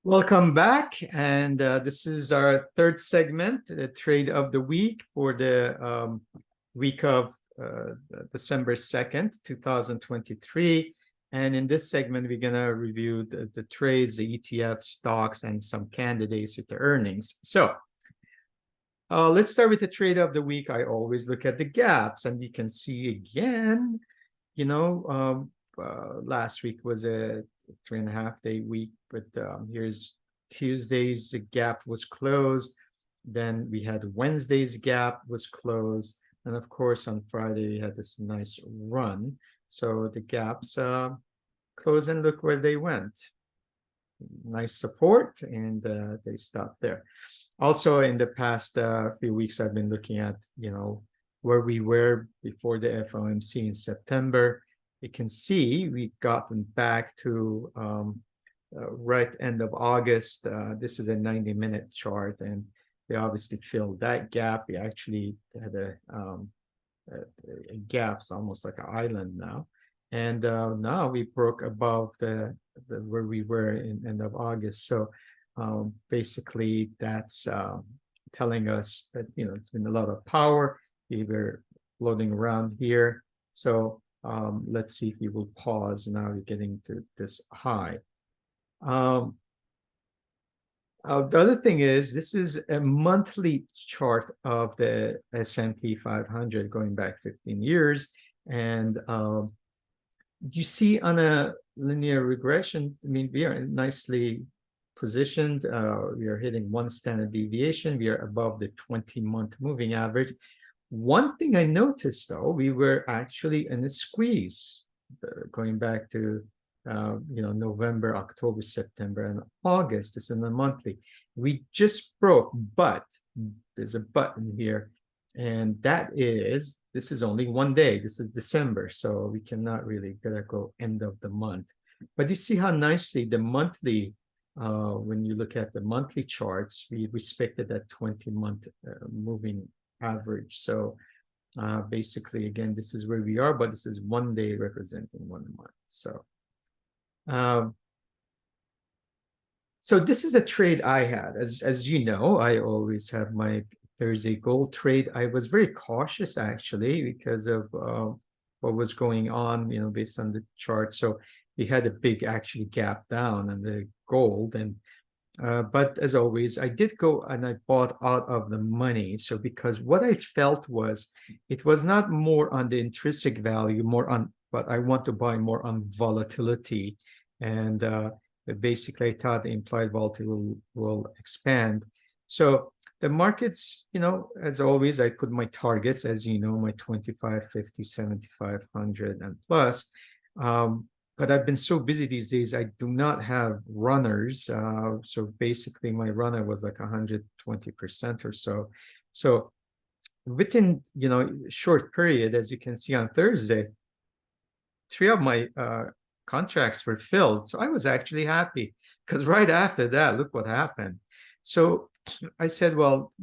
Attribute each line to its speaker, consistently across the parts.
Speaker 1: Welcome back, and this is our third segment, the trade of the week for the week of December 2nd, 2023. And in this segment, we're going to review the trades, the ETF stocks, and some candidates with the earnings. So let's start with the trade of the week. I always look at the gaps, and you can see again, last week was a 3.5-day week, but here's Tuesday's gap was closed. Then we had Wednesday's gap was closed. And of course, on Friday, we had this nice run. So the gaps closed and look where they went. Nice support, and they stopped there. Also, in the past few weeks, I've been looking at, where we were before the FOMC in September. You can see we gotten back to right end of August. This is a 90-minute chart, and we obviously filled that gap. We actually had a gap, it's almost like an island now. And now we broke above the where we were in end of August. So basically, that's telling us that it's been a lot of power. We were floating around here. So let's see if we will pause. Now we're getting to this high. The other thing is, this is a monthly chart of the S&P 500 going back 15 years. And you see on a linear regression, we are nicely positioned. We are hitting one standard deviation. We are above the 20-month moving average. One thing I noticed, though, we were actually in a squeeze going back to November, October, September, and August. This is the monthly. We just broke, but there's a button here, and this is only one day. This is December, so we cannot really go end of the month. But you see how nicely the monthly, when you look at the monthly charts, we respected that 20-month moving average. So basically, again, this is where we are, but this is one day representing 1 month. So this is a trade I had. As you know, I always have my Thursday gold trade. I was very cautious, actually, because of what was going on, based on the chart. So we had a big actually gap down on the gold, and but as always, I did go and I bought out of the money. So because what I felt was, it was not more on the intrinsic value, but I want to buy more on volatility. And basically, I thought the implied volatility will expand. So the markets, as always, I put my targets, as you know, my 25, 50, 75, 100, and plus. But I've been so busy these days, I do not have runners. So basically, my runner was like 120% or so. So within, short period, as you can see on Thursday, 3 of my contracts were filled. So I was actually happy, because right after that, look what happened. So I said, well,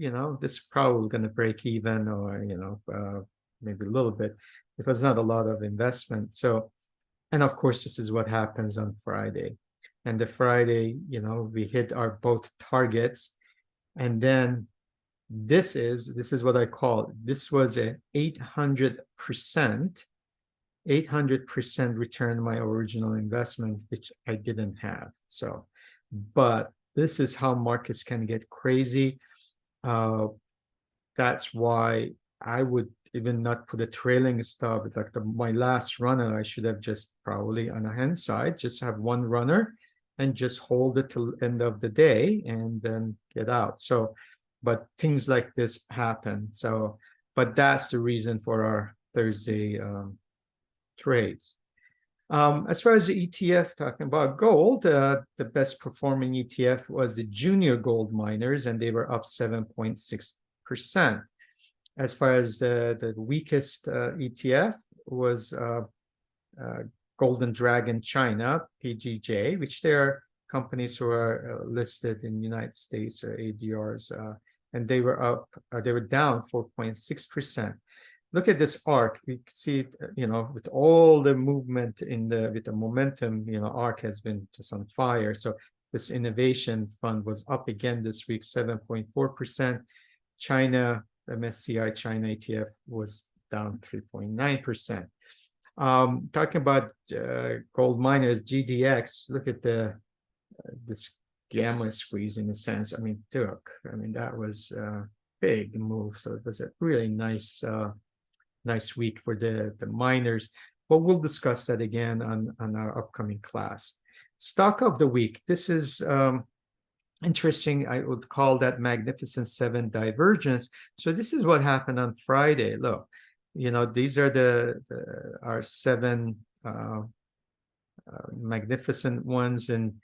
Speaker 1: this is probably going to break even, or, maybe a little bit. It was not a lot of investment. And of course, this is what happens on Friday. And the Friday, we hit our both targets. And then this is what I call, this was a 800% return on my original investment, which I didn't have. So, but this is how markets can get crazy. That's why I would even not put a trailing stop. Like my last runner, I should have just probably on a hand side, just have one runner and just hold it till end of the day and then get out. So, but things like this happen. So, but that's the reason for our Thursday trades. As far as the ETF, talking about gold, the best performing ETF was the junior gold miners, and they were up 7.6%. As far as the weakest ETF was Golden Dragon China, PGJ, which they are companies who are listed in the United States, or ADRs, and they were up, they were down 4.6%. Look at this arc. You can see, with all the movement with the momentum, arc has been just on fire. So this innovation fund was up again this week, 7.4%. China, MSCI China ETF was down 3.9%. Talking about gold miners, GDX, look at this gamma squeeze in a sense. I mean, that was a big move. So it was a really nice week for the miners. But we'll discuss that again on our upcoming class. Stock of the week. This is interesting. I would call that Magnificent Seven divergence. So this is what happened on Friday. Look, these are our seven magnificent ones, and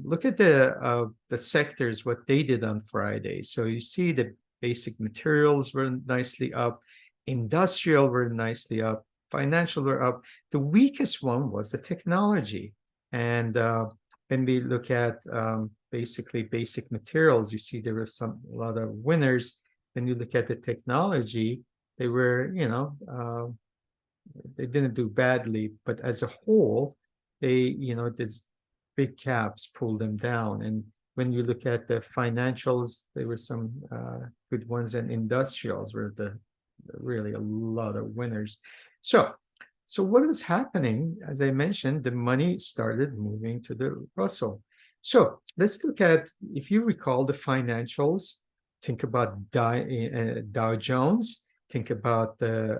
Speaker 1: look at the sectors, what they did on Friday. So you see the basic materials were nicely up, industrial were nicely up, financial were up. The weakest one was the technology. And when we look at basically basic materials, you see there was a lot of winners. When you look at the technology, they were, they didn't do badly, but as a whole, these big caps pulled them down. And when you look at the financials, there were some good ones, and industrials were really a lot of winners. So what was happening, as I mentioned, the money started moving to the Russell. So let's look at, if you recall the financials, think about Dow Jones, think about the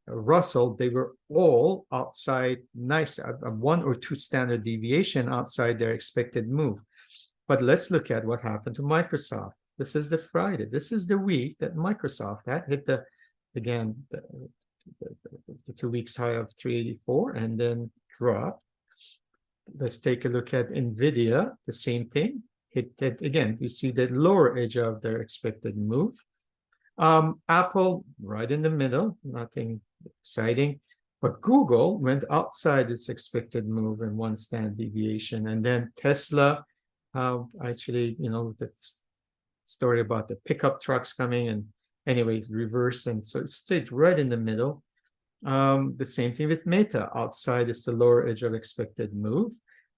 Speaker 1: Russell. They were all outside, nice, 1 or 2 standard deviation outside their expected move. But let's look at what happened to Microsoft. This is the Friday. This is the week that Microsoft had hit the 2 weeks high of 384 and then dropped. Let's take a look at NVIDIA, the same thing. Hit that again. You see the lower edge of their expected move. Apple, right in the middle, nothing exciting. But Google went outside its expected move in 1 standard deviation. And then Tesla, actually, the story about the pickup trucks coming, and anyway, reverse. And so it stayed right in the middle. The same thing with Meta. Outside is the lower edge of expected move.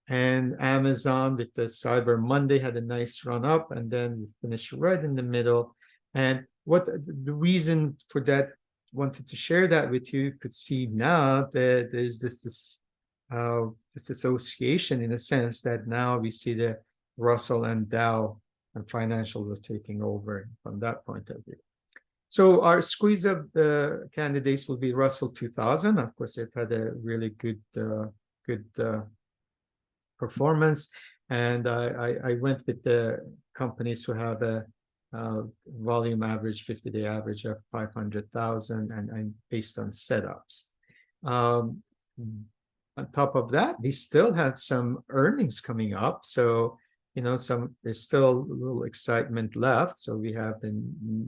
Speaker 1: And Amazon with the Cyber Monday had a nice run up, and then finished right in the middle. And what the reason for that, wanted to share that with you, could see now that there's this association, in a sense, that now we see the Russell and Dow and financials are taking over from that point of view. So our squeeze of the candidates will be Russell 2000. Of course, they've had a really good performance. And I went with the companies who have a volume average, 50-day average of 500,000 and based on setups. On top of that, we still have some earnings coming up. So, there's still a little excitement left. So we have the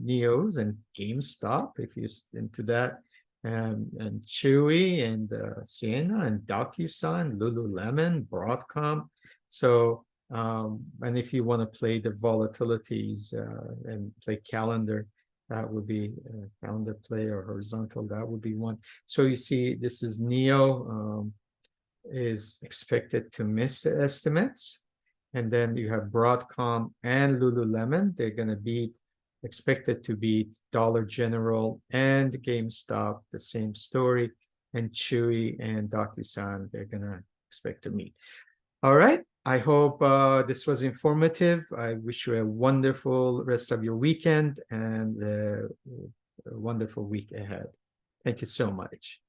Speaker 1: NIOs and GameStop, if you're into that, and Chewy and Ciena and DocuSign, Lululemon, Broadcom. So, and if you want to play the volatilities and play calendar, that would be calendar play, or horizontal, that would be one. So you see, this is NIO is expected to miss the estimates. And then you have Broadcom and Lululemon. They're going to be expected to beat Dollar General and GameStop, the same story. And Chewy and DocuSign, they're going to expect to meet. All right. I hope this was informative. I wish you a wonderful rest of your weekend and a wonderful week ahead. Thank you so much.